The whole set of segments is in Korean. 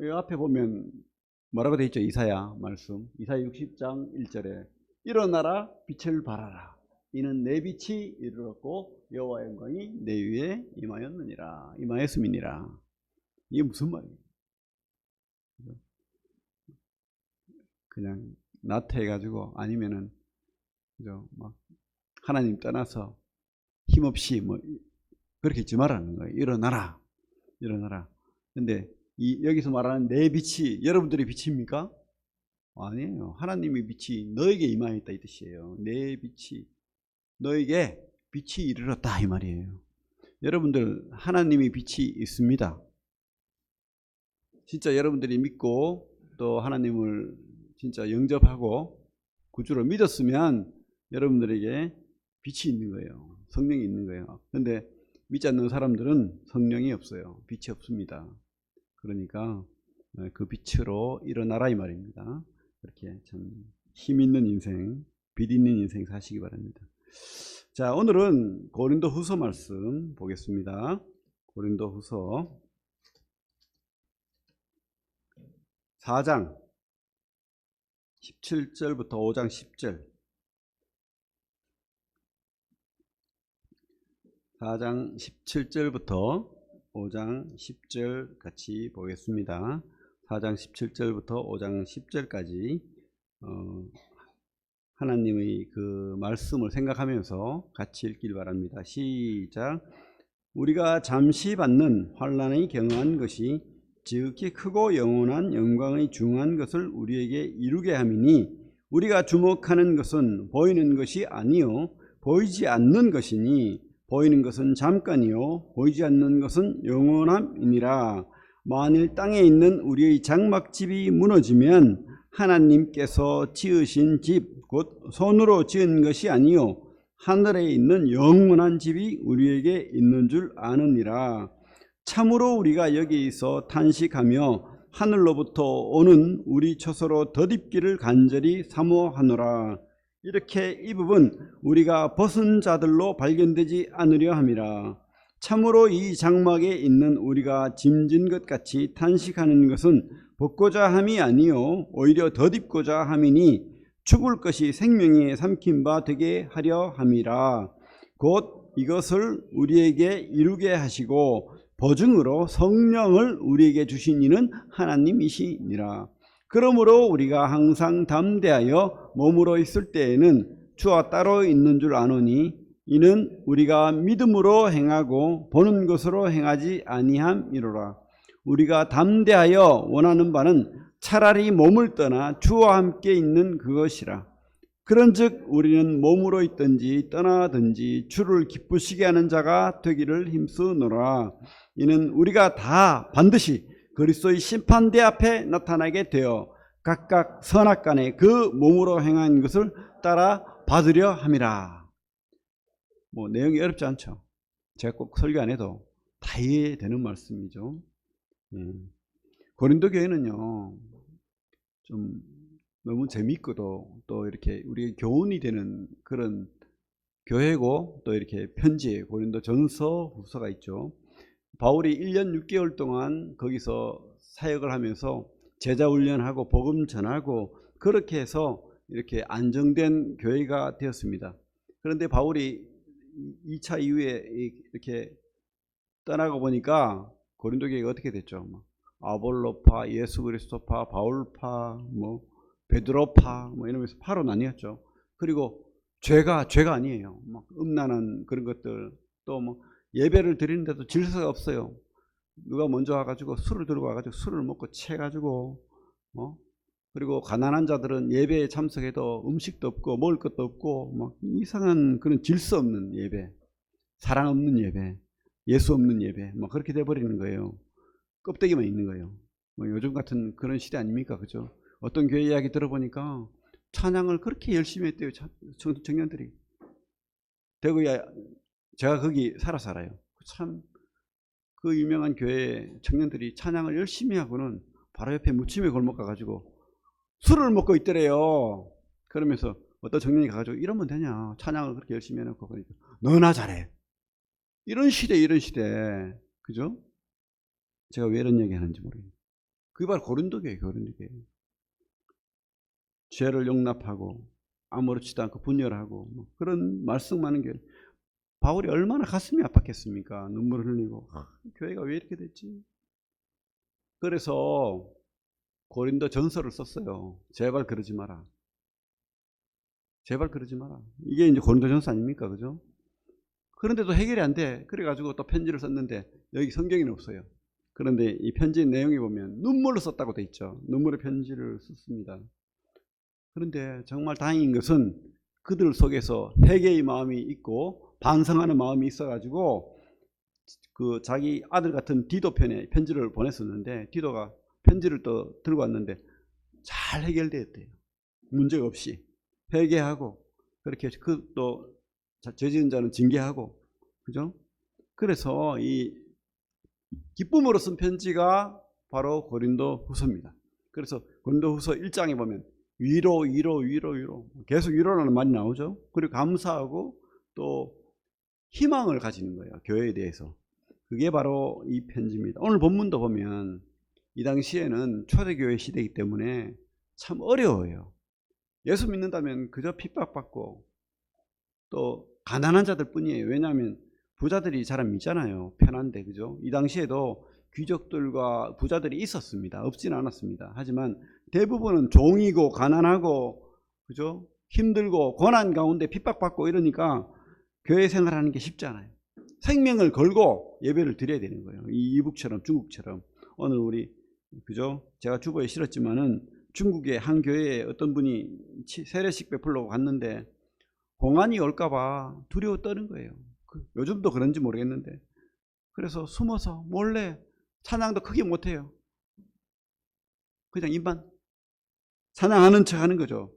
이 앞에 보면 뭐라고 되어 있죠? 이사야 말씀. 이사야 60장 1절에 일어나라 빛을 발하라. 이는 내 빛이 이르렀고 여호와의 영광이 내 위에 임하였느니라. 임하였음이니라. 이게 무슨 말이에요? 그냥 나태해가지고 아니면은 그죠? 막 하나님 떠나서 힘없이 뭐 그렇게 있지 말라는 거예요. 일어나라, 일어나라. 근데 여기서 말하는 내 빛이 여러분들의 빛입니까? 아니에요. 하나님의 빛이 너에게 임하였다 이 뜻이에요. 내 빛이 너에게 빛이 이르렀다 이 말이에요. 여러분들 하나님의 빛이 있습니다. 진짜 여러분들이 믿고 또 하나님을 진짜 영접하고 구주로 믿었으면 여러분들에게 빛이 있는 거예요. 성령이 있는 거예요. 그런데 믿지 않는 사람들은 성령이 없어요. 빛이 없습니다. 그러니까 그 빛으로 일어나라 이 말입니다. 이렇게 참 힘 있는 인생, 빛 있는 인생 사시기 바랍니다. 자, 오늘은 고린도후서 말씀 보겠습니다. 고린도후서 4장 17절부터 5장 10절. 4장 17절부터 5장 10절 같이 보겠습니다. 4장 17절부터 5장 10절까지 하나님의 그 말씀을 생각하면서 같이 읽길 바랍니다. 시작. 우리가 잠시 받는 환난에 경응한 것이 지극히 크고 영원한 영광의 중한 것을 우리에게 이루게 함이니 우리가 주목하는 것은 보이는 것이 아니요 보이지 않는 것이니 보이는 것은 잠깐이요 보이지 않는 것은 영원함이니라. 만일 땅에 있는 우리의 장막집이 무너지면 하나님께서 지으신 집 곧 손으로 지은 것이 아니요 하늘에 있는 영원한 집이 우리에게 있는 줄 아느니라. 참으로 우리가 여기서 탄식하며 하늘로부터 오는 우리 처소로 덧입기를 간절히 사모하노라. 이렇게 이 부분 우리가 벗은 자들로 발견되지 않으려 함이라. 참으로 이 장막에 있는 우리가 짐진 것 같이 탄식하는 것은 벗고자 함이 아니요 오히려 덧입고자 함이니 죽을 것이 생명에 삼킨 바 되게 하려 함이라. 곧 이것을 우리에게 이루게 하시고 보증으로 성령을 우리에게 주신 이는 하나님이시니라. 그러므로 우리가 항상 담대하여 몸으로 있을 때에는 주와 따로 있는 줄 아노니 이는 우리가 믿음으로 행하고 보는 것으로 행하지 아니함이로라. 우리가 담대하여 원하는 바는 차라리 몸을 떠나 주와 함께 있는 그것이라. 그런즉 우리는 몸으로 있든지 떠나든지 주를 기쁘시게 하는 자가 되기를 힘쓰노라. 이는 우리가 다 반드시 그리스도의 심판대 앞에 나타나게 되어 각각 선악간에 그 몸으로 행한 것을 따라 받으려 함이라. 뭐 내용이 어렵지 않죠. 제가 꼭 설교 안 해도 다 이해되는 말씀이죠. 고린도 교회는요 좀 너무 재미있고도 또 이렇게 우리의 교훈이 되는 그런 교회고 또 이렇게 편지 고린도 전서 후서가 있죠. 바울이 1년 6개월 동안 거기서 사역을 하면서 제자 훈련하고 복음 전하고 그렇게 해서 이렇게 안정된 교회가 되었습니다. 그런데 바울이 2차 이후에 이렇게 떠나고 보니까 고린도 교회가 어떻게 됐죠? 아볼로파, 예수 그리스도파, 바울파, 뭐 베드로파 뭐 이러면서 파로 나뉘었죠. 그리고 죄가 아니에요. 막 음란한 그런 것들 또 뭐 예배를 드리는데도 질서가 없어요. 누가 먼저 와가지고 술을 들고 와가지고 술을 먹고 채가지고 그리고 가난한 자들은 예배에 참석해도 음식도 없고 먹을 것도 없고 막 이상한 그런 질서 없는 예배, 사랑 없는 예배, 예수 없는 예배 막 그렇게 돼버리는 거예요. 껍데기만 있는 거예요. 뭐 요즘 같은 그런 시대 아닙니까, 그죠? 어떤 교회 이야기 들어보니까 찬양을 그렇게 열심히 했대요. 청년들이. 대구에 제가 거기 살아요. 참 그 유명한 교회 청년들이 찬양을 열심히 하고는 바로 옆에 무침에 골목 가가지고 술을 먹고 있더래요. 그러면서 어떤 청년이 가가지고 이러면 되냐? 찬양을 그렇게 열심히 해놓고 그러니까 너나 잘해. 이런 시대, 그죠? 제가 왜 이런 얘기 하는지 모르겠어요. 그게 바로 고린도교예요. 고린도교. 죄를 용납하고 아무렇지도 않고 분열하고 뭐 그런 말씀 많은 교회. 바울이 얼마나 가슴이 아팠겠습니까? 눈물을 흘리고 교회가 왜 이렇게 됐지? 그래서 고린도 전서를 썼어요. 제발 그러지 마라. 제발 그러지 마라. 이게 이제 고린도 전서 아닙니까? 그죠? 그런데도 해결이 안 돼. 그래가지고 또 편지를 썼는데 여기 성경에는 없어요. 그런데 이 편지 내용에 보면 눈물로 썼다고 돼 있죠. 눈물의 편지를 썼습니다. 그런데 정말 다행인 것은 그들 속에서 회개의 마음이 있고 반성하는 마음이 있어가지고 그 자기 아들 같은 디도 편에 편지를 보냈었는데 디도가 편지를 또 들고 왔는데 잘 해결되었대요. 문제가 없이 회개하고 그렇게 그 또 죄지은 자는 징계하고 그죠? 그래서 이 기쁨으로 쓴 편지가 바로 고린도 후서입니다. 그래서 고린도 후서 1장에 보면 위로 계속 위로라는 말이 나오죠. 그리고 감사하고 또 희망을 가지는 거예요. 교회에 대해서. 그게 바로 이 편지입니다. 오늘 본문도 보면 이 당시에는 초대교회 시대이기 때문에 참 어려워요. 예수 믿는다면 그저 핍박받고 또 가난한 자들 뿐이에요. 왜냐하면 부자들이 잘 안 믿잖아요. 편한데 그죠? 이 당시에도 귀족들과 부자들이 있었습니다. 없지는 않았습니다. 하지만 대부분은 종이고 가난하고 그죠? 힘들고 고난 가운데 핍박받고 이러니까 교회 생활하는 게 쉽지 않아요. 생명을 걸고 예배를 드려야 되는 거예요. 이 이북처럼 중국처럼 오늘 우리 그죠? 제가 주보에 실었지만은 중국의 한 교회에 어떤 분이 세례식 베풀려고 갔는데 공안이 올까봐 두려워 떠는 거예요. 요즘도 그런지 모르겠는데 그래서 숨어서 몰래 찬양도 크게 못해요. 그냥 입만 찬양하는 척 하는 거죠.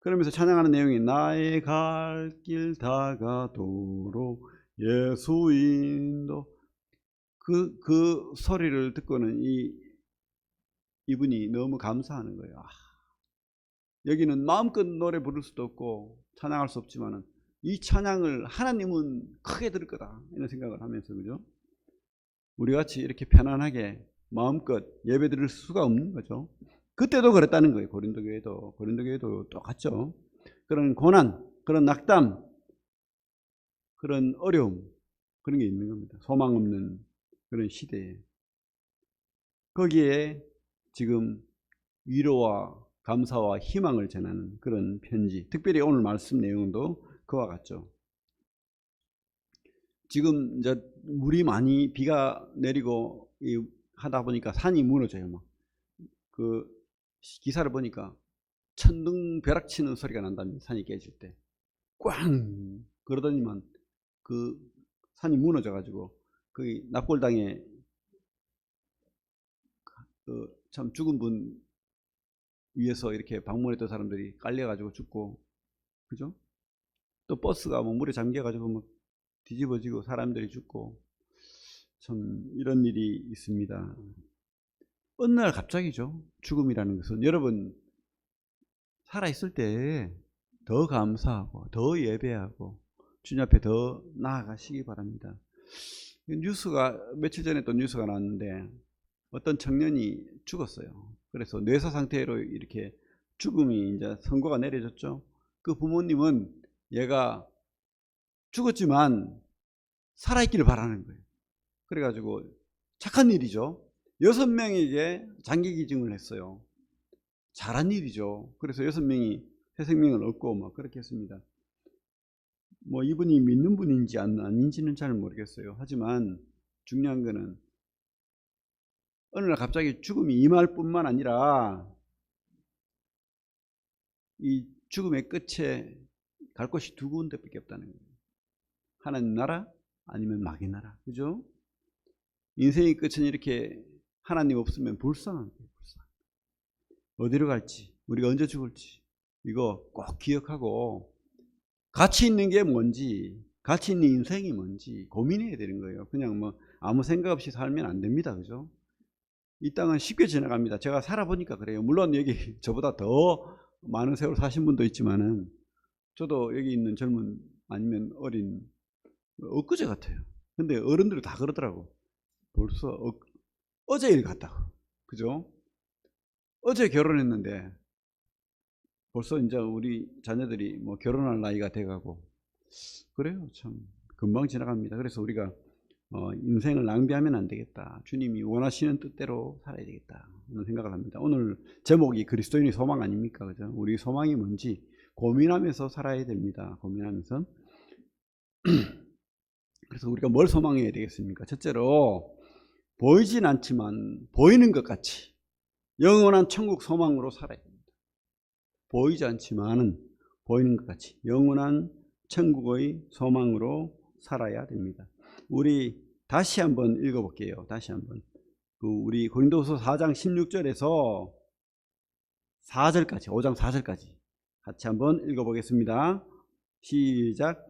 그러면서 찬양하는 내용이 나의 갈 길 다가도록 예수인도 그 소리를 듣고는 이분이 너무 감사하는 거예요. 여기는 마음껏 노래 부를 수도 없고 찬양할 수 없지만은 이 찬양을 하나님은 크게 들을 거다 이런 생각을 하면서 그죠? 우리 같이 이렇게 편안하게 마음껏 예배 드릴 수가 없는 거죠. 그때도 그랬다는 거예요. 고린도교회도 똑같죠. 그런 고난, 그런 낙담, 그런 어려움 그런 게 있는 겁니다. 소망 없는 그런 시대에 거기에 지금 위로와 감사와 희망을 전하는 그런 편지. 특별히 오늘 말씀 내용도 그와 같죠. 지금 이제 물이 많이 비가 내리고 하다 보니까 산이 무너져요. 막 그 기사를 보니까 천둥 벼락 치는 소리가 난답니다. 산이 깨질 때 꽝 그러더니만 그 산이 무너져 가지고 그 납골당에 참 죽은 분 위에서 이렇게 방문했던 사람들이 깔려 가지고 죽고 그죠? 또 버스가 뭐 물에 잠겨 가지고 막 뒤집어지고 사람들이 죽고 참 이런 일이 있습니다. 어느 날 갑자기죠. 죽음이라는 것은 여러분 살아있을 때 더 감사하고 더 예배하고 주님 앞에 더 나아가시기 바랍니다. 뉴스가 며칠 전에 또 뉴스가 나왔는데 어떤 청년이 죽었어요. 그래서 뇌사 상태로 이렇게 죽음이 이제 선고가 내려졌죠. 그 부모님은 얘가 죽었지만 살아있기를 바라는 거예요. 그래가지고 착한 일이죠. 6명에게 장기 기증을 했어요. 잘한 일이죠. 그래서 6명이 새 생명을 얻고 막 그렇게 했습니다. 뭐 이분이 믿는 분인지 아닌지는 잘 모르겠어요. 하지만 중요한 거는 어느 날 갑자기 죽음이 임할 뿐만 아니라 이 죽음의 끝에 갈 곳이 두 군데밖에 없다는 거예요. 하나님 나라 아니면 마귀 나라. 그죠? 인생의 끝은 이렇게 하나님 없으면 불쌍한 거예요. 어디로 갈지, 우리가 언제 죽을지 이거 꼭 기억하고 가치 있는 게 뭔지, 가치 있는 인생이 뭔지 고민해야 되는 거예요. 그냥 뭐 아무 생각 없이 살면 안 됩니다. 그죠? 이 땅은 쉽게 지나갑니다. 제가 살아보니까 그래요. 물론 여기 저보다 더 많은 세월 사신 분도 있지만은 저도 여기 있는 젊은 아니면 어린 엊그제 같아요. 근데 어른들이 다 그러더라고. 벌써 어제 일 같다고. 그죠? 어제 결혼했는데 벌써 이제 우리 자녀들이 뭐 결혼할 나이가 돼가고 그래요. 참 금방 지나갑니다. 그래서 우리가 인생을 낭비하면 안 되겠다. 주님이 원하시는 뜻대로 살아야 되겠다. 그런 생각을 합니다. 오늘 제목이 그리스도인의 소망 아닙니까? 그죠? 우리 소망이 뭔지 고민하면서 살아야 됩니다. 고민하면서. 그래서 우리가 뭘 소망해야 되겠습니까? 첫째로 보이진 않지만 보이는 것 같이 영원한 천국 소망으로 살아야 됩니다. 보이지 않지만은 보이는 것 같이 영원한 천국의 소망으로 살아야 됩니다. 우리 다시 한번 읽어볼게요. 다시 한번. 우리 고린도후서 4장 16절에서 4절까지, 5장 4절까지 같이 한번 읽어보겠습니다. 시작.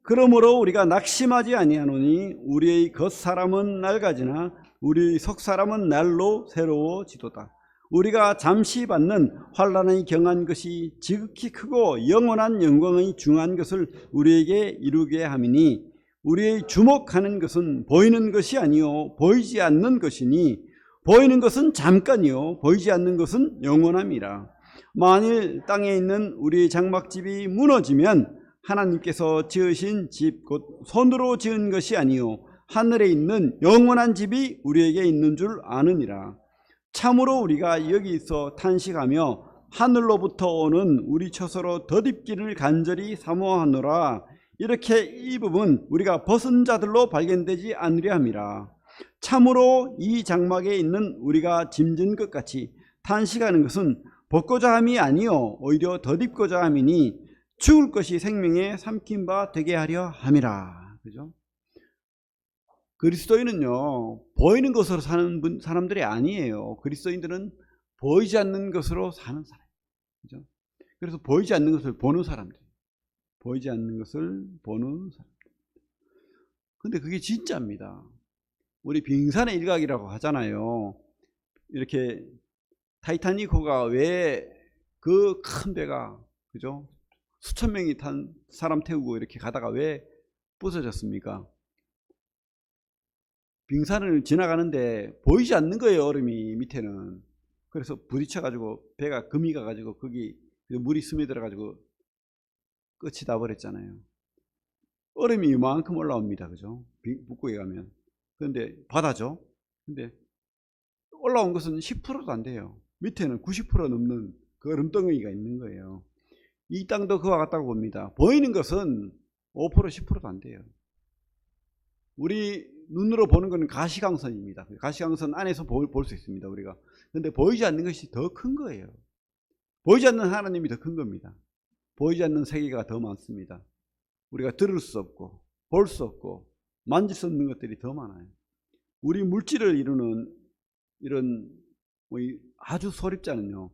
그러므로 우리가 낙심하지 아니하노니 우리의 겉사람은 낡아지나 우리의 속사람은 날로 새로워지도다. 우리가 잠시 받는 환난의 경한 것이 지극히 크고 영원한 영광의 중한 것을 우리에게 이루게 함이니 우리의 주목하는 것은 보이는 것이 아니요 보이지 않는 것이니 보이는 것은 잠깐이요 보이지 않는 것은 영원함이라. 만일 땅에 있는 우리의 장막집이 무너지면 하나님께서 지으신 집 곧 손으로 지은 것이 아니요 하늘에 있는 영원한 집이 우리에게 있는 줄 아느니라. 참으로 우리가 여기서 탄식하며 하늘로부터 오는 우리 처소로 덧입기를 간절히 사모하노라. 이렇게 입음은 우리가 벗은 자들로 발견되지 않으려 함이라. 참으로 이 장막에 있는 우리가 짐진 것 같이 탄식하는 것은 벗고자 함이 아니요 오히려 덧입고자 함이니 죽을 것이 생명에 삼킨 바 되게 하려 함이라. 그죠? 그리스도인은요 보이는 것으로 사는 사람들이 아니에요. 그리스도인들은 보이지 않는 것으로 사는 사람. 그죠? 그래서 보이지 않는 것을 보는 사람들. 보이지 않는 것을 보는 사람. 근데 그게 진짜입니다. 우리 빙산의 일각이라고 하잖아요. 이렇게 타이타닉호가 왜 그 큰 배가 그죠? 수천 명이 탄 사람 태우고 이렇게 가다가 왜 부서졌습니까? 빙산을 지나가는데 보이지 않는 거예요. 얼음이 밑에는. 그래서 부딪혀 가지고 배가 금이 가 가지고 거기 물이 스며들어 가지고 끝이 다 버렸잖아요. 얼음이 이만큼 올라옵니다. 그죠? 북극에 가면. 그런데 바다죠. 근데 올라온 것은 10%도 안 돼요. 밑에는 90% 넘는 그 얼음덩어리가 있는 거예요. 이 땅도 그와 같다고 봅니다. 보이는 것은 5% 10%도 안 돼요. 우리 눈으로 보는 것은 가시광선입니다. 가시광선 안에서 볼 수 있습니다. 우리가. 그런데 보이지 않는 것이 더 큰 거예요. 보이지 않는 하나님이 더 큰 겁니다. 보이지 않는 세계가 더 많습니다. 우리가 들을 수 없고 볼 수 없고 만질 수 없는 것들이 더 많아요. 우리 물질을 이루는 이런 아주 소립자는요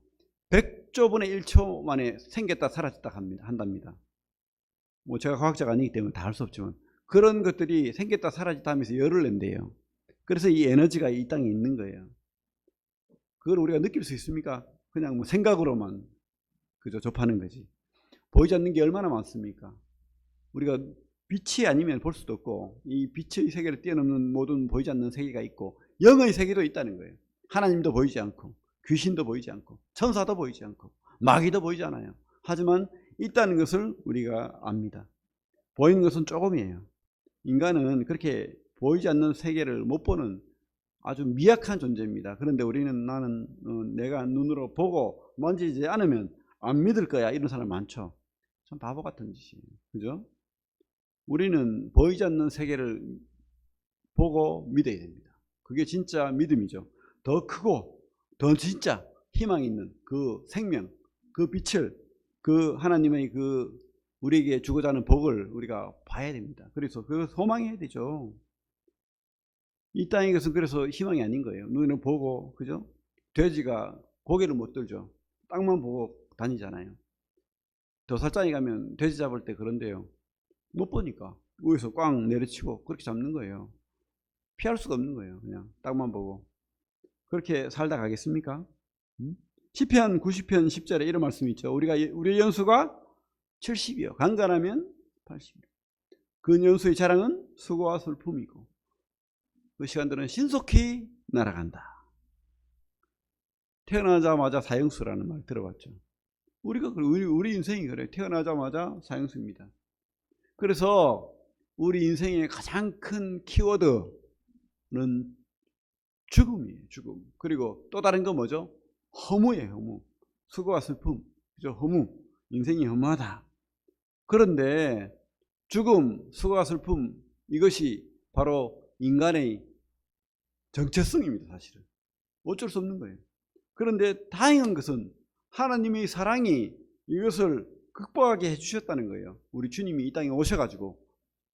100조분의 1초 만에 생겼다 사라졌다 한답니다. 뭐 제가 과학자가 아니기 때문에 다 알 수 없지만 그런 것들이 생겼다 사라졌다 하면서 열을 낸대요. 그래서 이 에너지가 이 땅에 있는 거예요. 그걸 우리가 느낄 수 있습니까? 그냥 뭐 생각으로만 그저 접하는 거지. 보이지 않는 게 얼마나 많습니까? 우리가 빛이 아니면 볼 수도 없고 이 빛의 세계를 뛰어넘는 모든 보이지 않는 세계가 있고 영의 세계도 있다는 거예요. 하나님도 보이지 않고 귀신도 보이지 않고 천사도 보이지 않고 마귀도 보이지 않아요. 하지만 있다는 것을 우리가 압니다. 보이는 것은 조금이에요. 인간은 그렇게 보이지 않는 세계를 못 보는 아주 미약한 존재입니다. 그런데 우리는 나는 내가 눈으로 보고 만지지 않으면 안 믿을 거야 이런 사람 많죠. 참 바보 같은 짓이에요. 그죠? 우리는 보이지 않는 세계를 보고 믿어야 됩니다. 그게 진짜 믿음이죠. 더 크고 더 진짜 희망 있는 그 생명, 그 빛을 그 하나님의 그 우리에게 주고자 하는 복을 우리가 봐야 됩니다. 그래서 그걸 소망해야 되죠. 이 땅의 것은 그래서 희망이 아닌 거예요. 눈으로 보고 그죠? 돼지가 고개를 못 들죠. 땅만 보고 다니잖아요. 도살장에 가면 돼지 잡을 때 그런데요. 못 보니까 위에서 꽝 내려치고 그렇게 잡는 거예요. 피할 수가 없는 거예요. 그냥 땅만 보고. 그렇게 살다 가겠습니까? 시편 90편 10절에 이런 말씀이 있죠. 우리의 연수가 70이요. 간간하면 80이요. 그 연수의 자랑은 수고와 슬픔이고 그 시간들은 신속히 날아간다. 태어나자마자 사형수라는 말 들어봤죠. 우리 인생이 그래요. 태어나자마자 사형수입니다. 그래서 우리 인생의 가장 큰 키워드는 죽음이에요. 죽음. 그리고 또 다른 건 뭐죠? 허무예요. 허무. 수고와 슬픔. 그죠? 허무. 인생이 허무하다. 그런데 죽음, 수고와 슬픔, 이것이 바로 인간의 정체성입니다. 사실은 어쩔 수 없는 거예요. 그런데 다행한 것은 하나님의 사랑이 이것을 극복하게 해주셨다는 거예요. 우리 주님이 이 땅에 오셔가지고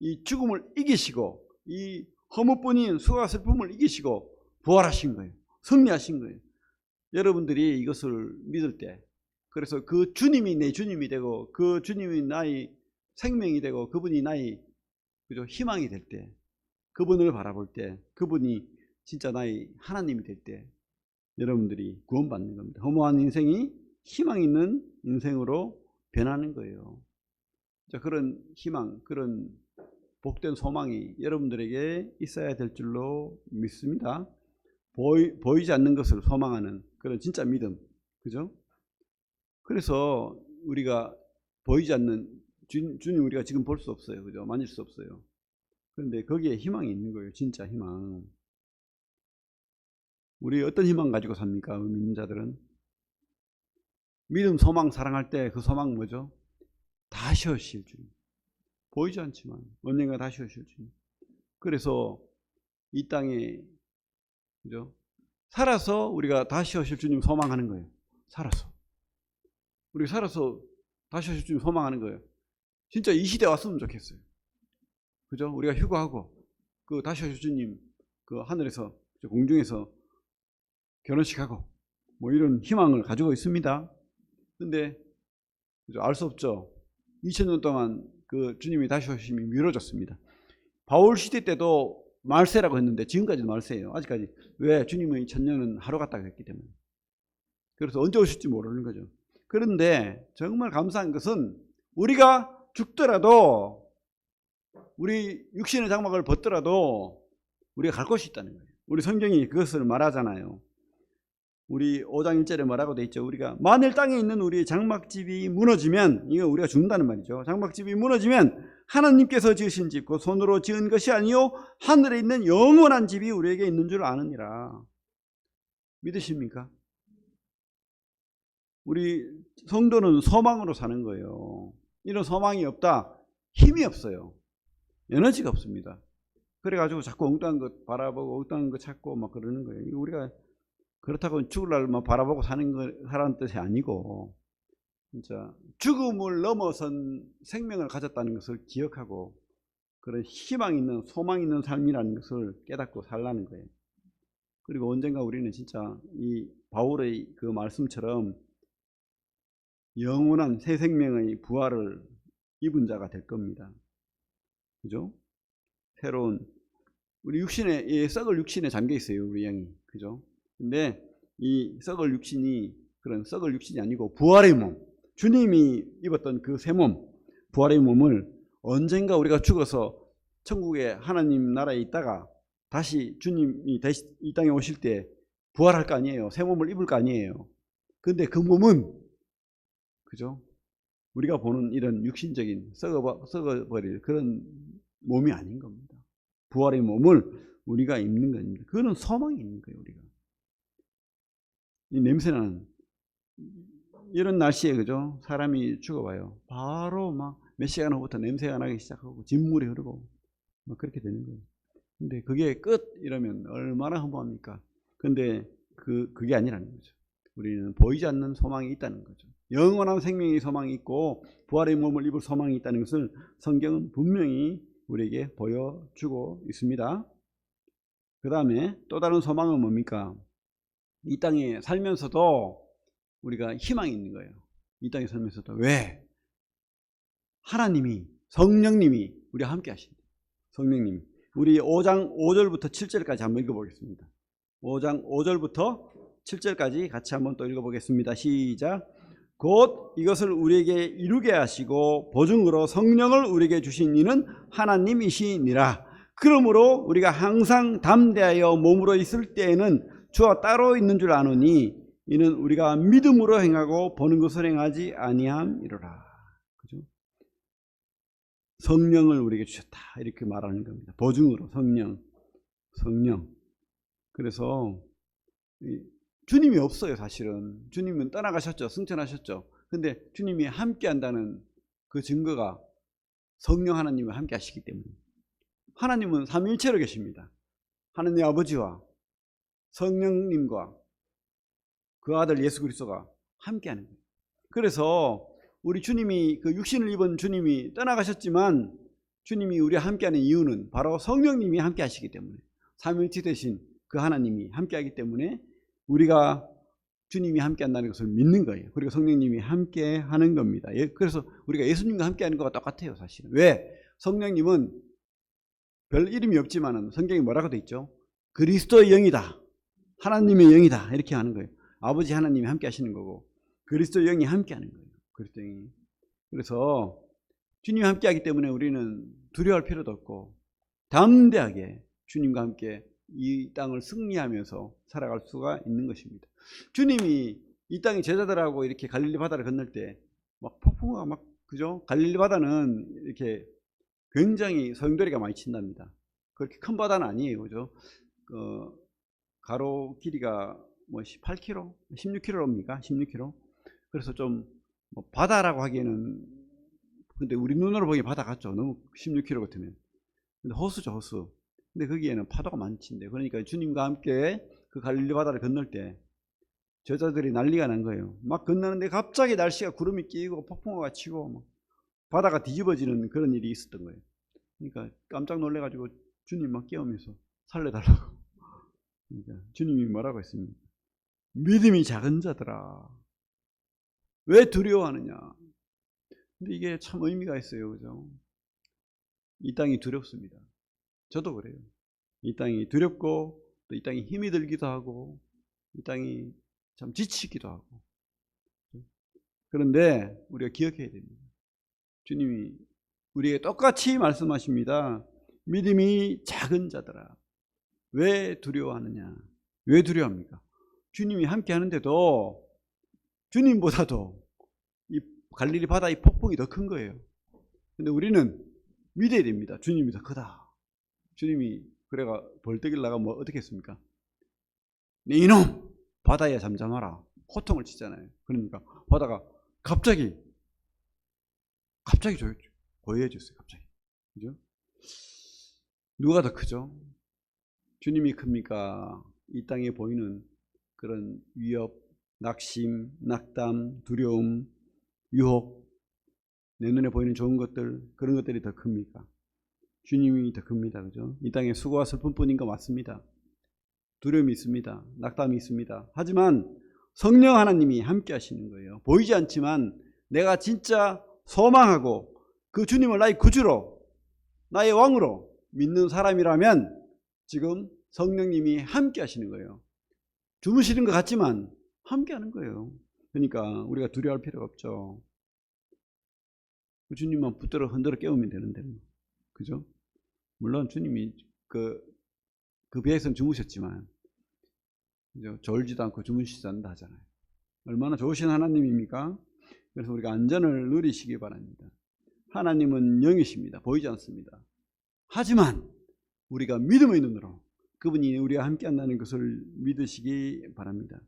이 죽음을 이기시고 이 허무뿐인 수고와 슬픔을 이기시고 부활하신 거예요. 승리하신 거예요. 여러분들이 이것을 믿을 때, 그래서 그 주님이 내 주님이 되고 그 주님이 나의 생명이 되고 그분이 나의 그죠? 희망이 될 때, 그분을 바라볼 때, 그분이 진짜 나의 하나님이 될 때 여러분들이 구원받는 겁니다. 허무한 인생이 희망 있는 인생으로 변하는 거예요. 자, 그런 희망, 그런 복된 소망이 여러분들에게 있어야 될 줄로 믿습니다. 보이지 않는 것을 소망하는 그런 진짜 믿음, 그죠? 그래서 우리가 보이지 않는 주님 우리가 지금 볼 수 없어요, 그죠? 만질 수 없어요. 그런데 거기에 희망이 있는 거예요, 진짜 희망. 우리 어떤 희망 가지고 삽니까? 믿는 자들은 믿음, 소망, 사랑할 때 그 소망 뭐죠? 다시 오실 주님. 보이지 않지만 언젠가 다시 오실 주님. 그래서 이 땅에 그죠? 살아서 우리가 다시 오실 주님 소망하는 거예요. 살아서 우리 살아서 다시 오실 주님 소망하는 거예요. 진짜 이 시대 왔으면 좋겠어요. 그죠? 우리가 휴가하고 그 다시 오실 주님 그 하늘에서 공중에서 결혼식하고 뭐 이런 희망을 가지고 있습니다. 근데 알 수 없죠. 2000년 동안 그 주님이 다시 오심이 미뤄졌습니다. 바울 시대 때도 말세라고 했는데 지금까지도 말세예요. 아직까지. 왜? 주님의 천년은 하루 갔다 했기 때문에. 그래서 언제 오실지 모르는 거죠. 그런데 정말 감사한 것은 우리가 죽더라도 우리 육신의 장막을 벗더라도 우리가 갈 곳이 있다는 거예요. 우리 성경이 그것을 말하잖아요. 우리 5장 1절에 뭐라고 돼 있죠? 우리가 만일 땅에 있는 우리의 장막집이 무너지면, 이거 우리가 죽는다는 말이죠. 장막집이 무너지면 하나님께서 지으신 집, 그 손으로 지은 것이 아니요 하늘에 있는 영원한 집이 우리에게 있는 줄 아느니라. 믿으십니까? 우리 성도는 소망으로 사는 거예요. 이런 소망이 없다, 힘이 없어요. 에너지가 없습니다. 그래가지고 자꾸 엉뚱한 것 바라보고 엉뚱한 것 찾고 막 그러는 거예요. 우리가 그렇다고 죽을 날만 바라보고 사는 뜻이 아니고, 진짜 죽음을 넘어선 생명을 가졌다는 것을 기억하고 그런 희망 있는 소망 있는 삶이라는 것을 깨닫고 살라는 거예요. 그리고 언젠가 우리는 진짜 이 바울의 그 말씀처럼 영원한 새 생명의 부활을 입은 자가 될 겁니다. 그죠? 새로운 우리 육신에, 이 썩을 육신에 잠겨 있어요, 우리 영이. 그죠? 근데 이 썩을 육신이 그런 썩을 육신이 아니고 부활의 몸, 주님이 입었던 그 새 몸, 부활의 몸을 언젠가 우리가 죽어서 천국의 하나님 나라에 있다가 다시 주님이 이 땅에 오실 때 부활할 거 아니에요. 새 몸을 입을 거 아니에요. 근데 그 몸은 그죠? 우리가 보는 이런 육신적인 썩어버릴 그런 몸이 아닌 겁니다. 부활의 몸을 우리가 입는 겁니다. 그거는 소망이 있는 거예요, 우리가. 이 냄새나는 이런 날씨에 그죠? 사람이 죽어봐요. 바로 막 몇 시간 후부터 냄새가 나기 시작하고 진물이 흐르고 막 그렇게 되는 거예요. 근데 그게 끝 이러면 얼마나 허무합니까? 근데 그게 아니라는 거죠. 우리는 보이지 않는 소망이 있다는 거죠. 영원한 생명의 소망이 있고 부활의 몸을 입을 소망이 있다는 것을 성경은 분명히 우리에게 보여주고 있습니다. 그 다음에 또 다른 소망은 뭡니까? 이 땅에 살면서도 우리가 희망이 있는 거예요. 이 땅에 살면서도. 왜? 하나님이, 성령님이 우리와 함께 하신다. 성령님이. 우리 5장 5절부터 7절까지 한번 읽어보겠습니다. 5장 5절부터 7절까지 같이 한번 또 읽어보겠습니다. 시작. 곧 이것을 우리에게 이루게 하시고 보증으로 성령을 우리에게 주신 이는 하나님이시니라. 그러므로 우리가 항상 담대하여 몸으로 있을 때에는 주와 따로 있는 줄 아노니 이는 우리가 믿음으로 행하고 보는 것을 행하지 아니함이로라. 그죠? 성령을 우리에게 주셨다 이렇게 말하는 겁니다. 보증으로 성령. 그래서 주님이 없어요. 사실은 주님은 떠나가셨죠. 승천하셨죠. 근데 주님이 함께 한다는 그 증거가 성령 하나님과 함께 하시기 때문에. 하나님은 삼위일체로 계십니다. 하나님 아버지와 성령님과 그 아들 예수 그리스도가 함께 하는 거예요. 그래서 우리 주님이 그 육신을 입은 주님이 떠나가셨지만 주님이 우리와 함께하는 이유는 바로 성령님이 함께 하시기 때문에, 삼위일체 되신 그 하나님이 함께 하기 때문에 우리가 주님이 함께 한다는 것을 믿는 거예요. 그리고 성령님이 함께 하는 겁니다. 그래서 우리가 예수님과 함께 하는 것과 똑같아요. 사실은. 왜? 성령님은 별 이름이 없지만 성경에 뭐라고 돼 있죠? 그리스도의 영이다, 하나님의 영이다 이렇게 하는 거예요. 아버지 하나님이 함께 하시는 거고 그리스도의 영이 함께 하는 거예요. 그리스도의 영이. 그래서 주님이 함께 하기 때문에 우리는 두려워할 필요도 없고 담대하게 주님과 함께 이 땅을 승리하면서 살아갈 수가 있는 것입니다. 주님이 이 땅의 제자들하고 이렇게 갈릴리 바다를 건널 때 막 폭풍우가 막, 그죠? 갈릴리 바다는 이렇게 굉장히 소용돌이가 많이 친답니다. 그렇게 큰 바다는 아니에요. 그죠? 가로 길이가 뭐 18km, 16km입니까? 16km. 그래서 좀 뭐 바다라고 하기에는, 근데 우리 눈으로 보기엔 바다 같죠. 너무 16km 같으면. 근데 호수죠, 호수. 근데 거기에는 파도가 많이 친대요. 그러니까 주님과 함께 그 갈릴리 바다를 건널 때 제자들이 난리가 난 거예요. 막 건너는데 갑자기 날씨가 구름이 끼고 폭풍우가 치고 막 바다가 뒤집어지는 그런 일이 있었던 거예요. 그러니까 깜짝 놀래가지고 주님 막 깨우면서 살려달라고. 그러니까 주님이 뭐라고 했습니까? 믿음이 작은 자들아, 왜 두려워하느냐. 근데 이게 참 의미가 있어요. 그죠? 이 땅이 두렵습니다. 저도 그래요. 이 땅이 두렵고 또 이 땅이 힘이 들기도 하고 이 땅이 참 지치기도 하고. 그런데 우리가 기억해야 됩니다. 주님이 우리에게 똑같이 말씀하십니다. 믿음이 작은 자들아, 왜 두려워하느냐. 왜 두려워합니까? 주님이 함께 하는데도 주님보다도 이 갈릴리 바다의 폭풍이 더 큰 거예요. 근데 우리는 믿어야 됩니다. 주님이 더 크다. 주님이 그래가 벌떡 일어나가 뭐 어떻게 했습니까? 네 이놈 바다에 잠잠하라 호통을 치잖아요. 그러니까 바다가 갑자기 고요해졌어요. 갑자기. 그죠? 누가 더 크죠? 주님이 큽니까? 이 땅에 보이는 그런 위협, 낙심, 낙담, 두려움, 유혹, 내 눈에 보이는 좋은 것들, 그런 것들이 더 큽니까? 주님이 더 큽니다. 그죠? 이 땅에 수고와 슬픔뿐인 거 맞습니다. 두려움이 있습니다. 낙담이 있습니다. 하지만 성령 하나님이 함께 하시는 거예요. 보이지 않지만 내가 진짜 소망하고 그 주님을 나의 구주로, 나의 왕으로 믿는 사람이라면 지금 성령님이 함께 하시는 거예요. 주무시는 것 같지만 함께 하는 거예요. 그러니까 우리가 두려워할 필요가 없죠. 그 주님만 붙들어 흔들어 깨우면 되는데. 그죠? 물론 주님이 그 배에서는 주무셨지만, 그죠? 졸지도 않고 주무시지 않는다 하잖아요. 얼마나 좋으신 하나님입니까? 그래서 우리가 안전을 누리시기 바랍니다. 하나님은 영이십니다. 보이지 않습니다. 하지만 우리가 믿음의 눈으로 그분이 우리와 함께 한다는 것을 믿으시기 바랍니다.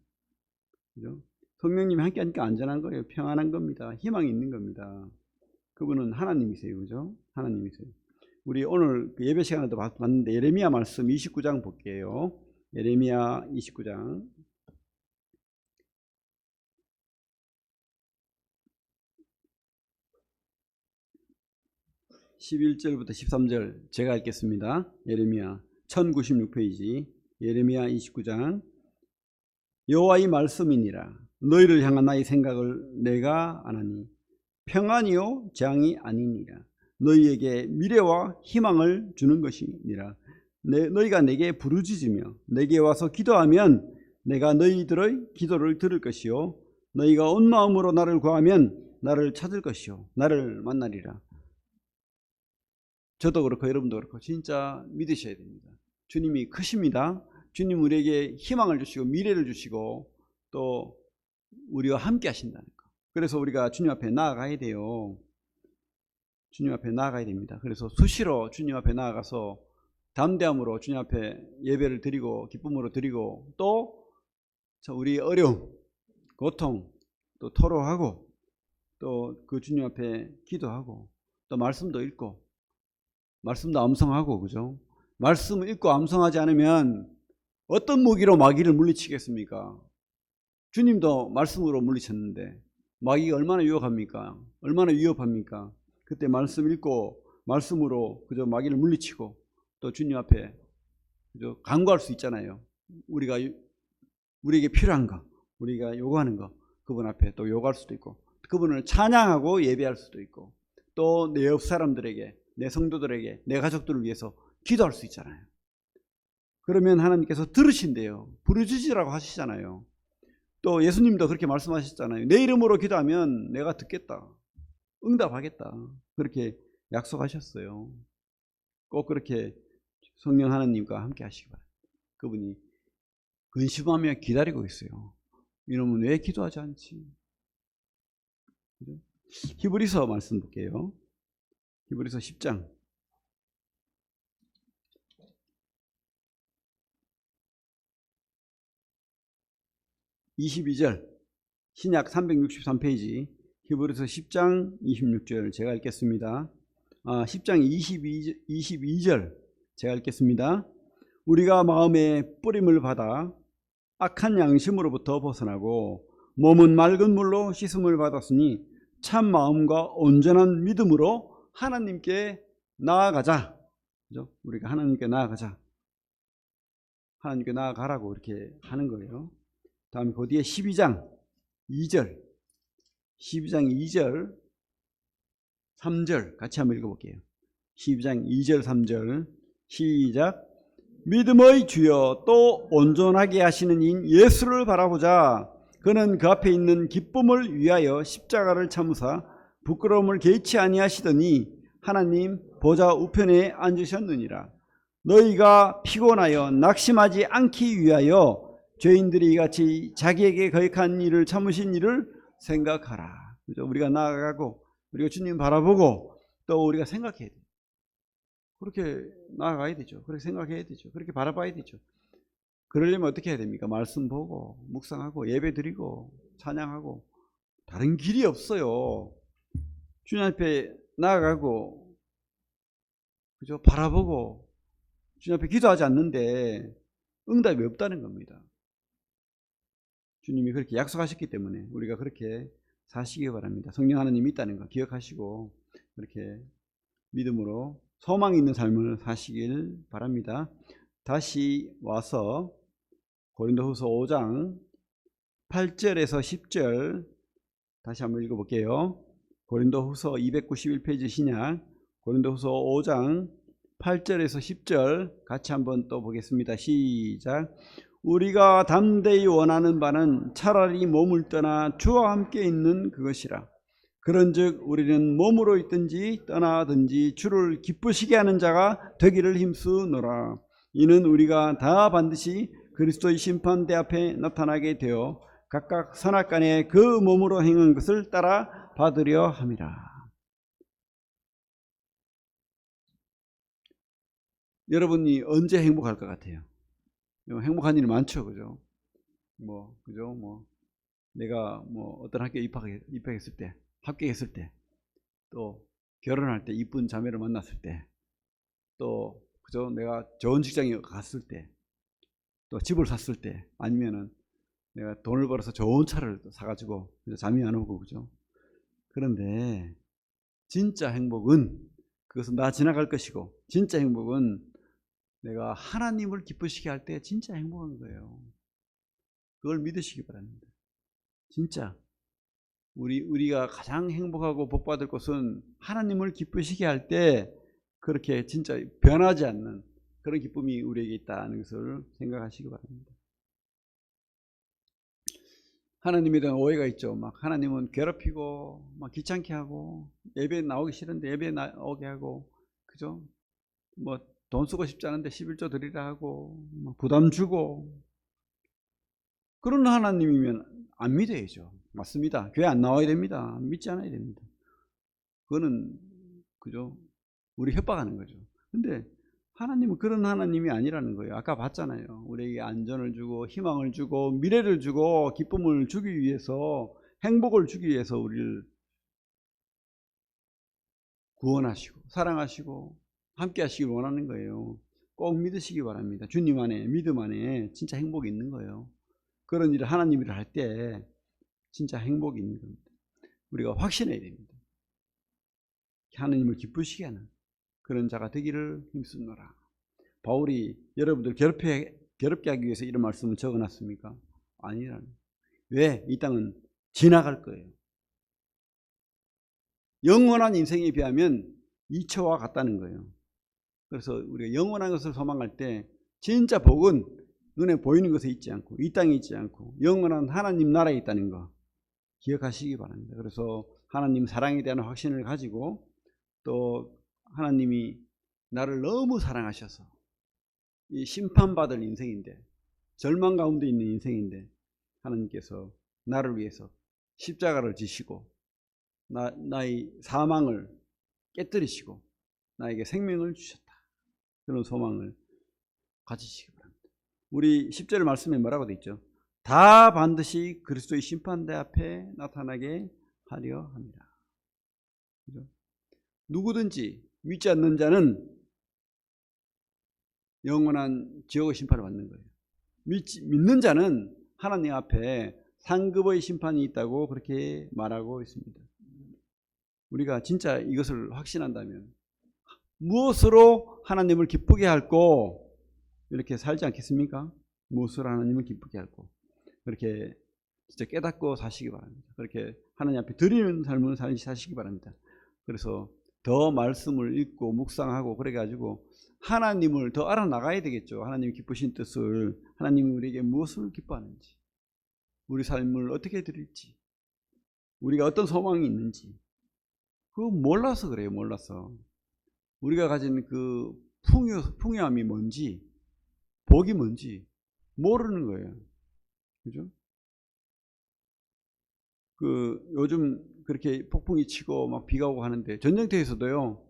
그죠? 성령님이 함께 하니까 안전한 거예요. 평안한 겁니다. 희망이 있는 겁니다. 그분은 하나님이세요. 그죠? 하나님이세요. 우리 오늘 그 예배 시간에도 봤는데 예레미야 말씀 29장 볼게요. 예레미야 29장. (11절부터) (13절) 제가 읽겠습니다. 예레미야 1096페이지 예레미야 29장. 여호와의 말씀이니라. 너희를 향한 나의 생각을 내가 아나니 평안이요 재앙이 아니니라. 너희에게 미래와 희망을 주는 것이니라. 너희가 내게 부르짖으며 내게 와서 기도하면 내가 너희들의 기도를 들을 것이요 너희가 온 마음으로 나를 구하면 나를 찾을 것이요 나를 만나리라. 저도 그렇고 여러분도 그렇고 진짜 믿으셔야 됩니다. 주님이 크십니다. 주님 우리에게 희망을 주시고 미래를 주시고 또 우리와 함께 하신다는 거. 그래서 우리가 주님 앞에 나아가야 돼요. 주님 앞에 나아가야 됩니다. 그래서 수시로 주님 앞에 나아가서 담대함으로 주님 앞에 예배를 드리고 기쁨으로 드리고 또 우리 어려움, 고통 또 토로하고 또 그 주님 앞에 기도하고 또 말씀도 읽고 말씀도 암송하고, 그죠? 말씀을 읽고 암송하지 않으면 어떤 무기로 마귀를 물리치겠습니까? 주님도 말씀으로 물리쳤는데 마귀가 얼마나 유혹합니까? 얼마나 위협합니까? 그때 말씀 읽고 말씀으로 그저 마귀를 물리치고 또 주님 앞에 그저 간구할 수 있잖아요. 우리에게 필요한 거, 우리가 요구하는 거 그분 앞에 또 요구할 수도 있고 그분을 찬양하고 예배할 수도 있고 또 내 옆 사람들에게, 내 성도들에게, 내 가족들을 위해서 기도할 수 있잖아요. 그러면 하나님께서 들으신대요. 부르짖으라고 하시잖아요. 또 예수님도 그렇게 말씀하셨잖아요. 내 이름으로 기도하면 내가 듣겠다, 응답하겠다, 그렇게 약속하셨어요. 꼭 그렇게 성령 하나님과 함께 하시기 바랍니다. 그분이 근심하며 기다리고 있어요. 이놈은 왜 기도하지 않지? 히브리서 말씀 볼게요. 히브리서 10장 22절, 신약 363페이지 히브리서 10장 26절 제가 읽겠습니다. 10장 22절 제가 읽겠습니다. 우리가 마음의 뿌림을 받아 악한 양심으로부터 벗어나고 몸은 맑은 물로 씻음을 받았으니 참 마음과 온전한 믿음으로 하나님께 나아가자. 그죠? 우리가 하나님께 나아가자. 하나님께 나아가라고 이렇게 하는 거예요. 다음에 그 뒤에 12장 2절, 12장 2절, 3절 같이 한번 읽어볼게요. 12장 2절, 3절 시작. 믿음의 주여 또 온전하게 하시는 인 예수를 바라보자. 그는 그 앞에 있는 기쁨을 위하여 십자가를 참으사 부끄러움을 개의치 아니하시더니 하나님 보좌 우편에 앉으셨느니라. 너희가 피곤하여 낙심하지 않기 위하여 죄인들이 같이 자기에게 거역한 일을 참으신 일을 생각하라. 그죠? 우리가 나아가고 우리가 주님 바라보고 또 우리가 생각해야 돼요. 그렇게 나아가야 되죠. 그렇게 생각해야 되죠. 그렇게 바라봐야 되죠. 그러려면 어떻게 해야 됩니까? 말씀 보고 묵상하고 예배 드리고 찬양하고 다른 길이 없어요. 주님 앞에 나아가고 그죠? 바라보고 주님 앞에 기도하지 않는데 응답이 없다는 겁니다. 주님이 그렇게 약속하셨기 때문에 우리가 그렇게 사시기 바랍니다. 성령 하나님이 있다는 거 기억하시고 그렇게 믿음으로 소망이 있는 삶을 사시길 바랍니다. 다시 와서 고린도후서 5장 8절에서 10절 다시 한번 읽어볼게요. 고린도후서 291페이지 신약 고린도후서 5장 8절에서 10절 같이 한번 또 보겠습니다. 시작. 우리가 담대히 원하는 바는 차라리 몸을 떠나 주와 함께 있는 그것이라. 그런즉 우리는 몸으로 있든지 떠나든지 주를 기쁘시게 하는 자가 되기를 힘쓰노라. 이는 우리가 다 반드시 그리스도의 심판대 앞에 나타나게 되어 각각 선악간에 그 몸으로 행한 것을 따라 받으려 함이라. 여러분이 언제 행복할 것 같아요? 행복한 일이 많죠, 그죠? 그죠? 내가 어떤 학교에 입학했을 때, 합격했을 때, 또 결혼할 때, 이쁜 자매를 만났을 때, 또 그죠? 내가 좋은 직장에 갔을 때, 또 집을 샀을 때, 아니면은 내가 돈을 벌어서 좋은 차를 사가지고 잠이 안 오고, 그죠? 그런데 진짜 행복은 그것은 다 지나갈 것이고, 진짜 행복은 내가 하나님을 기쁘시게 할 때 진짜 행복한 거예요. 그걸 믿으시기 바랍니다. 진짜 우리가 가장 행복하고 복받을 것은 하나님을 기쁘시게 할 때 그렇게 진짜 변하지 않는 그런 기쁨이 우리에게 있다는 것을 생각하시기 바랍니다. 하나님에 대한 오해가 있죠. 막 하나님은 괴롭히고 막 귀찮게 하고 예배 나오기 싫은데 예배 나오게 하고, 그죠? 돈 쓰고 싶지 않은데 11조 드리라 하고 부담 주고 그런 하나님이면 안 믿어야죠. 맞습니다. 교회 안 나와야 됩니다. 믿지 않아야 됩니다. 그거는 그죠? 우리 협박하는 거죠. 근데 하나님은 그런 하나님이 아니라는 거예요. 아까 봤잖아요. 우리에게 안전을 주고 희망을 주고 미래를 주고 기쁨을 주기 위해서, 행복을 주기 위해서 우리를 구원하시고 사랑하시고 함께 하시길 원하는 거예요. 꼭 믿으시기 바랍니다. 주님 안에, 믿음 안에 진짜 행복이 있는 거예요. 그런 일을 하나님 일을 할 때 진짜 행복이 있는 겁니다. 우리가 확신해야 됩니다. 하나님을 기쁘시게 하는 그런 자가 되기를 힘쓰노라. 바울이 여러분들 괴롭게 하기 위해서 이런 말씀을 적어놨습니까? 아니라는. 왜? 이 땅은 지나갈 거예요. 영원한 인생에 비하면 이처와 같다는 거예요. 그래서 우리가 영원한 것을 소망할 때 진짜 복은 눈에 보이는 것에 있지 않고 이 땅에 있지 않고 영원한 하나님 나라에 있다는 거 기억하시기 바랍니다. 그래서 하나님 사랑에 대한 확신을 가지고, 또 하나님이 나를 너무 사랑하셔서 이 심판받을 인생인데, 절망 가운데 있는 인생인데 하나님께서 나를 위해서 십자가를 지시고 나의 사망을 깨뜨리시고 나에게 생명을 주셨다. 그런 소망을 가지시기 바랍니다. 우리 10절 말씀에 뭐라고 되어 있죠? 다 반드시 그리스도의 심판대 앞에 나타나게 하려 합니다. 그죠? 누구든지 믿지 않는 자는 영원한 지옥의 심판을 받는 거예요. 믿는 자는 하나님 앞에 상급의 심판이 있다고 그렇게 말하고 있습니다. 우리가 진짜 이것을 확신한다면 무엇으로 하나님을 기쁘게 할고 이렇게 살지 않겠습니까? 무엇으로 하나님을 기쁘게 할고 그렇게 진짜 깨닫고 사시기 바랍니다. 그렇게 하나님 앞에 드리는 삶을 사시기 바랍니다. 그래서 더 말씀을 읽고 묵상하고 그래가지고 하나님을 더 알아나가야 되겠죠. 하나님이 기쁘신 뜻을, 하나님이 우리에게 무엇을 기뻐하는지, 우리 삶을 어떻게 드릴지, 우리가 어떤 소망이 있는지 그거 몰라서 그래요. 몰라서. 우리가 가진 그 풍요함이 뭔지, 복이 뭔지 모르는 거예요. 그죠? 요즘 그렇게 폭풍이 치고 막 비가 오고 하는데 전쟁터에서도요,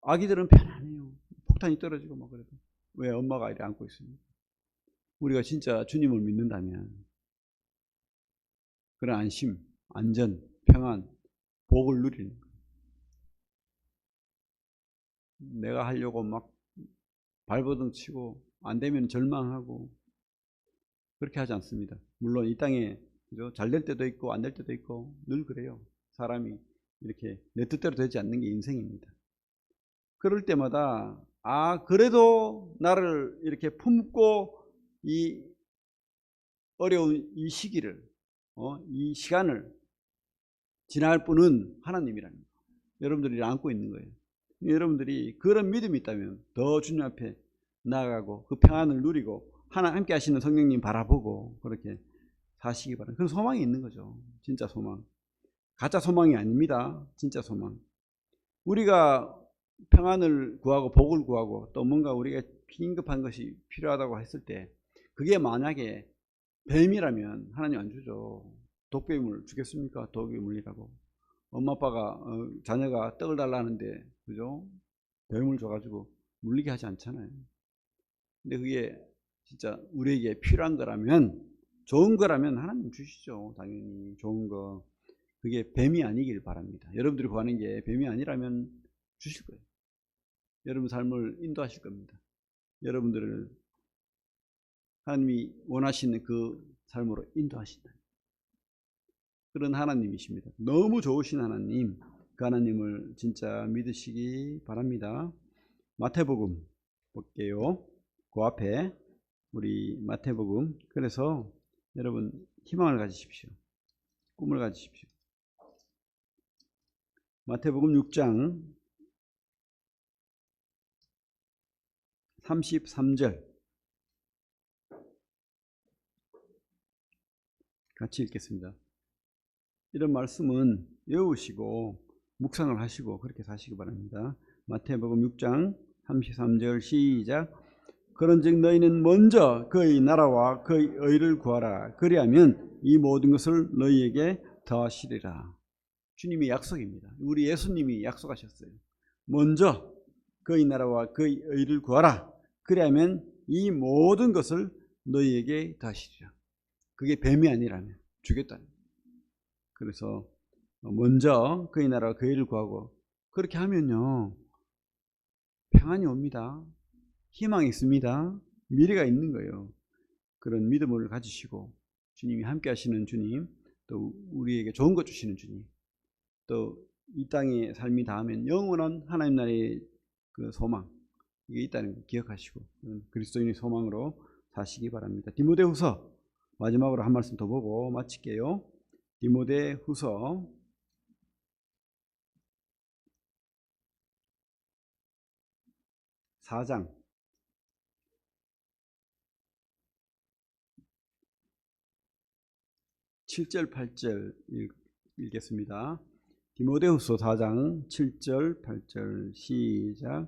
아기들은 편안해요. 폭탄이 떨어지고 막 그래도. 왜? 엄마가 이렇게 안고 있습니다. 우리가 진짜 주님을 믿는다면 그런 안심, 안전, 평안, 복을 누리는 거예요. 내가 하려고 막 발버둥 치고 안 되면 절망하고 그렇게 하지 않습니다. 물론 이 땅에 잘 될 때도 있고 안 될 때도 있고 늘 그래요. 사람이 이렇게 내 뜻대로 되지 않는 게 인생입니다. 그럴 때마다 그래도 나를 이렇게 품고 이 어려운 이 시기를, 이 시간을 지날 분은 하나님이라는 거. 여러분들이 안고 있는 거예요. 여러분들이 그런 믿음이 있다면 더 주님 앞에 나아가고 그 평안을 누리고 함께 하시는 성령님 바라보고 그렇게 사시기 바랍니다. 그런 소망이 있는 거죠. 진짜 소망. 가짜 소망이 아닙니다. 진짜 소망. 우리가 평안을 구하고 복을 구하고 또 뭔가 우리가 긴급한 것이 필요하다고 했을 때 그게 만약에 뱀이라면 하나님 안 주죠. 독뱀을 주겠습니까? 독이 물리라고. 엄마 아빠가 자녀가 떡을 달라는데 그죠? 뱀을 줘가지고 물리게 하지 않잖아요. 근데 그게 진짜 우리에게 필요한 거라면, 좋은 거라면 하나님 주시죠. 당연히 좋은 거. 그게 뱀이 아니길 바랍니다. 여러분들이 구하는 게 뱀이 아니라면 주실 거예요. 여러분 삶을 인도하실 겁니다. 여러분들을 하나님이 원하시는 그 삶으로 인도하신다. 그런 하나님이십니다. 너무 좋으신 하나님, 그 하나님을 진짜 믿으시기 바랍니다. 마태복음 볼게요. 그 앞에 우리 마태복음. 그래서 여러분 희망을 가지십시오. 꿈을 가지십시오. 마태복음 6장 33절 같이 읽겠습니다. 이런 말씀은 외우시고 묵상을 하시고 그렇게 사시기 바랍니다. 마태복음 6장 33절 시작. 그런즉 너희는 먼저 그의 나라와 그의 의를 구하라. 그리하면 이 모든 것을 너희에게 더하시리라. 주님의 약속입니다. 우리 예수님이 약속하셨어요. 먼저 그의 나라와 그의 의를 구하라. 그리하면 이 모든 것을 너희에게 더하시리라. 그게 뱀이 아니라면 주겠다는 거예요. 그래서 먼저 그의 나라와 그의 의를 구하고 그렇게 하면요 평안이 옵니다. 희망이 있습니다. 미래가 있는 거예요. 그런 믿음을 가지시고 주님이 함께 하시는 주님, 또 우리에게 좋은 것 주시는 주님, 또 이 땅의 삶이 닿으면 영원한 하나님 나라의 그 소망, 이게 있다는 걸 기억하시고 그리스도인의 소망으로 사시기 바랍니다. 디모데후서 마지막으로 한 말씀 더 보고 마칠게요. 디모데후서 4장 7절 8절 읽겠습니다. 디모데후서 4장 7절 8절 시작.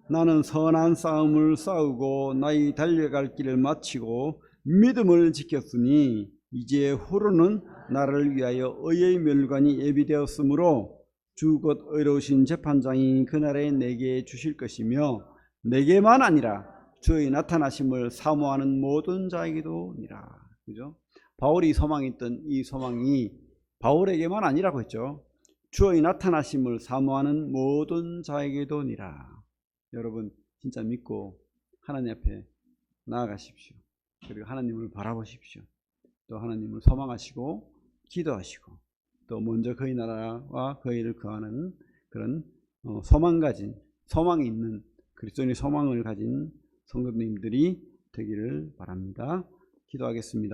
나는 선한 싸움을 싸우고 나의 달려갈 길을 마치고 믿음을 지켰으니 이제 후로는 나를 위하여 의의 멸관이 예비되었으므로 주 곧 의로우신 재판장이 그날에 내게 주실 것이며 내게만 아니라 주의 나타나심을 사모하는 모든 자에게도니라. 그죠? 바울이 소망했던 이 소망이 바울에게만 아니라고 했죠. 주의 나타나심을 사모하는 모든 자에게도니라. 여러분 진짜 믿고 하나님 앞에 나아가십시오. 그리고 하나님을 바라보십시오. 또 하나님을 소망하시고 기도하시고 또 먼저 그의 나라와 그의 일을 구하는 그런 소망이 있는 그리스도인의 소망을 가진 성도님들이 되기를 바랍니다. 기도하겠습니다.